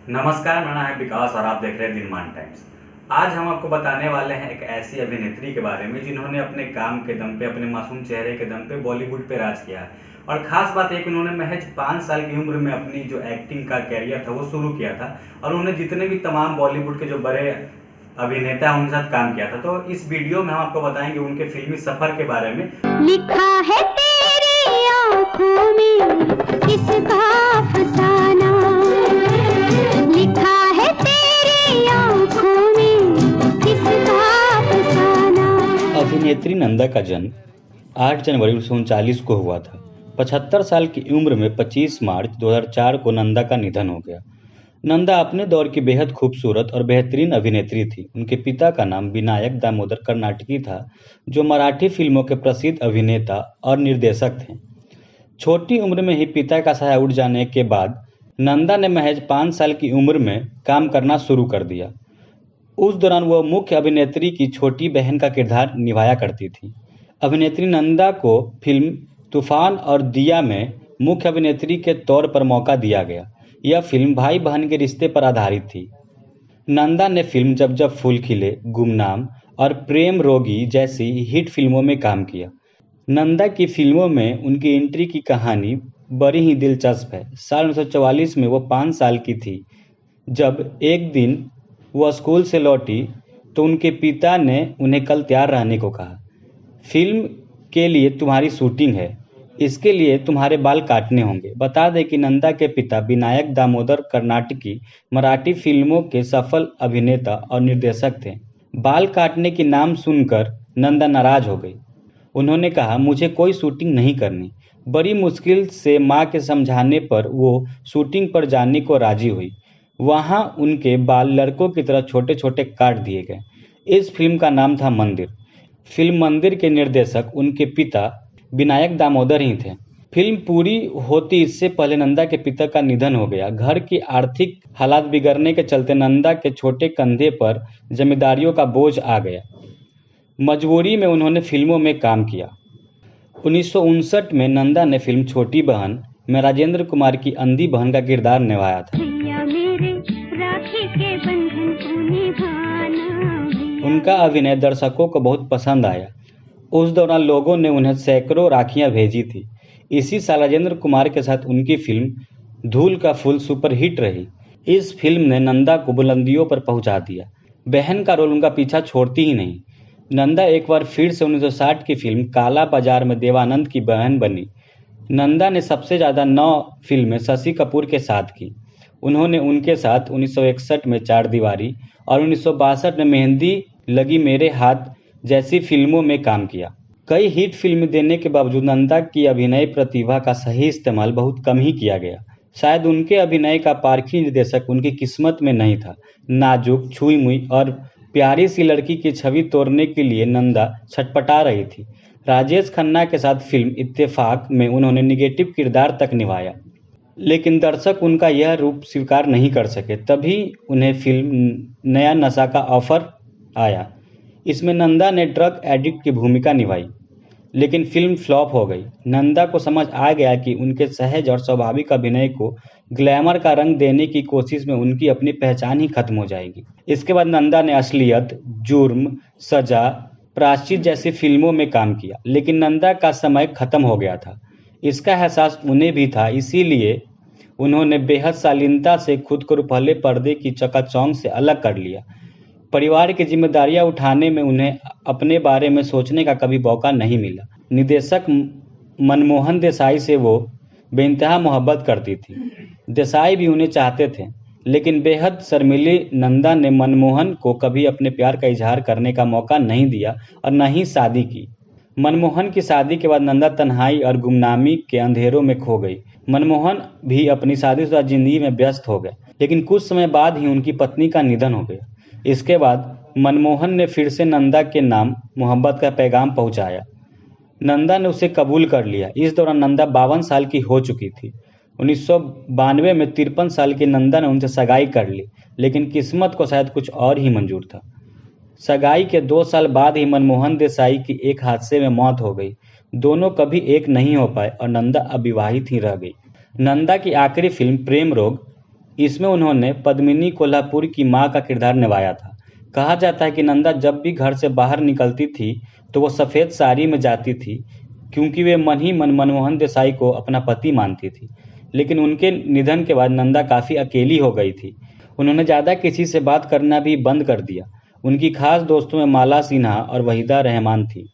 नमस्कार, मेरा नाम है विकास और आप देख रहे हैं दिनमान टाइम्स। आज हम आपको बताने वाले हैं एक ऐसी अभिनेत्री के बारे में जिन्होंने अपने काम के दम पे, अपने मासूम चेहरे के दम पे बॉलीवुड पे राज किया है। और ख़ास बात है कि उन्होंने महज 5 साल की उम्र में अपनी जो एक्टिंग का कैरियर था वो शुरू किया था और उन्होंने जितने भी तमाम बॉलीवुड के जो बड़े अभिनेता हैं उनके साथ काम किया था। तो इस वीडियो में हम आपको बताएंगे उनके फिल्मी सफ़र के बारे में। लिखा है तेरी आँखों में किसका अफसाना, लिखा है तेरी आँखों में किसका अफसाना। अभिनेत्री नंदा का जन्म 8 जनवरी 1939 को हुआ था। 75 साल की उम्र में 25 मार्च 2004 को नंदा का निधन हो गया। नंदा अपने दौर की बेहद खूबसूरत और बेहतरीन अभिनेत्री थी। उनके पिता का नाम विनायक दामोदर कर्नाटकी था, जो मराठी फिल्मों के प्रसिद्ध अभिनेता और निर्देशक थे। छोटी उम्र में ही पिता का साया उड़ जाने के बाद नंदा ने महज 5 साल की उम्र में काम करना शुरू कर दिया। उस दौरान वह मुख्य अभिनेत्री की छोटी बहन का किरदार निभाया करती थी। अभिनेत्री नंदा को फिल्म तूफान और दिया में मुख्य अभिनेत्री के तौर पर मौका दिया गया। यह फिल्म भाई बहन के रिश्ते पर आधारित थी। नंदा ने फिल्म जब जब फूल खिले, गुमनाम और प्रेम रोगी जैसी हिट फिल्मों में काम किया। नंदा की फिल्मों में उनकी एंट्री की कहानी बड़ी ही दिलचस्प है। साल 1944 में वो 5 साल की थी जब एक दिन वह स्कूल से लौटी तो उनके पिता ने उन्हें कल तैयार रहने को कहा। फिल्म के लिए तुम्हारी शूटिंग है, इसके लिए तुम्हारे बाल काटने होंगे। बता दें कि नंदा के पिता विनायक दामोदर कर्नाटकी मराठी फिल्मों के सफल अभिनेता और निर्देशक थे। बाल काटने की नाम सुनकर नंदा नाराज हो गई। उन्होंने कहा, मुझे कोई शूटिंग नहीं करनी। बड़ी मुश्किल से माँ के समझाने पर वो शूटिंग पर जाने को राजी हुई। वहाँ उनके बाल लड़कों की तरह छोटे छोटे काट दिए गए। इस फिल्म का नाम था मंदिर। फिल्म मंदिर के निर्देशक उनके पिता विनायक दामोदर ही थे। फिल्म पूरी होती इससे पहले नंदा के पिता का निधन हो गया। घर की आर्थिक हालात बिगड़ने के चलते नंदा के छोटे कंधे पर जिम्मेदारियों का बोझ आ गया। मजबूरी में उन्होंने फिल्मों में काम किया। 1959 में नंदा ने फिल्म छोटी बहन में राजेंद्र कुमार की अंधी बहन का किरदार निभाया था। उनका अभिनय दर्शकों को बहुत पसंद आया। उस दौरान लोगों ने उन्हें सैकड़ों राखियां भेजी थी। इसी साल राजेंद्र कुमार के साथ उनकी फिल्म धूल का फूल सुपरहिट रही। इस फिल्म ने नंदा को बुलंदियों पर पहुंचा दिया। बहन का रोल उनका पीछा छोड़ती ही नहीं। नंदा एक बार फिर से 1960 की फिल्म काला बाजार में देवानंद की बहन बनी। नंदा ने सबसे ज़्यादा 9 फिल्में शशि कपूर के साथ की। उन्होंने उनके साथ 1961 में चार दीवारी और 1962 में मेहंदी लगी मेरे हाथ जैसी फिल्मों में काम किया। कई हिट फिल्में देने के बावजूद नंदा की अभिनय प्रतिभा का सही इस्तेमाल बहुत कम ही किया गया। शायद उनके अभिनय का पारखी निर्देशक उनकी किस्मत में नहीं था। नाजुक, छुई मुई और प्यारी सी लड़की की छवि तोड़ने के लिए नंदा छटपटा रही थी। राजेश खन्ना के साथ फिल्म इत्तेफाक में उन्होंने निगेटिव किरदार तक निभाया, लेकिन दर्शक उनका यह रूप स्वीकार नहीं कर सके। तभी उन्हें फिल्म नया नशा का ऑफर आया। इसमें नंदा ने ड्रग एडिक्ट की भूमिका निभाई, लेकिन फिल्म फ्लॉप हो गई। नंदा को समझ आ गया कि उनके सहज और स्वाभाविक अभिनय को ग्लैमर का रंग देने की कोशिश में उनकी अपनी पहचान ही खत्म हो जाएगी। इसके बाद नंदा ने असलियत, जुर्म, सजा, प्रायश्चित जैसी फिल्मों में काम किया, लेकिन नंदा का समय खत्म हो गया था। इसका एहसास उन्हें भी था, इसीलिए उन्होंने बेहद शालीनता से खुद को पहले पर्दे की चकाचौंध से अलग कर लिया। परिवार की जिम्मेदारियां उठाने में उन्हें अपने बारे में सोचने का कभी मौका नहीं मिला। निर्देशक मनमोहन देसाई से वो बेइंतहा मोहब्बत करती थी। देसाई भी उन्हें चाहते थे, लेकिन बेहद शर्मीली नंदा ने मनमोहन को कभी अपने प्यार का इजहार करने का मौका नहीं दिया और न ही शादी की। मनमोहन की शादी के बाद नंदा तन्हाई और गुमनामी के अंधेरों में खो गई। मनमोहन भी अपनी शादीशुदा जिंदगी में व्यस्त हो गए, लेकिन कुछ समय बाद ही उनकी पत्नी का निधन हो गया। इसके बाद मनमोहन ने फिर से नंदा के नाम मोहब्बत का पैगाम पहुंचाया। नंदा ने उसे कबूल कर लिया। इस दौरान नंदा 52 साल की हो चुकी थी। 1992 में 53 साल की नंदा ने उनसे सगाई कर ली, लेकिन किस्मत को शायद कुछ और ही मंजूर था। सगाई के 2 साल बाद ही मनमोहन देसाई की एक हादसे में मौत हो गई। दोनों कभी एक नहीं हो पाए और नंदा अविवाहित ही रह गई। नंदा की आखिरी फिल्म प्रेम रोग इसमें उन्होंने पद्मिनी कोल्हापुर की मां का किरदार निभाया था। कहा जाता है कि नंदा जब भी घर से बाहर निकलती थी तो वो सफ़ेद साड़ी में जाती थी, क्योंकि वे मन ही मन मनमोहन देसाई को अपना पति मानती थी। लेकिन उनके निधन के बाद नंदा काफ़ी अकेली हो गई थी। उन्होंने ज़्यादा किसी से बात करना भी बंद कर दिया। उनकी खास दोस्तों में माला सिन्हा और वहीदा रहमान थी।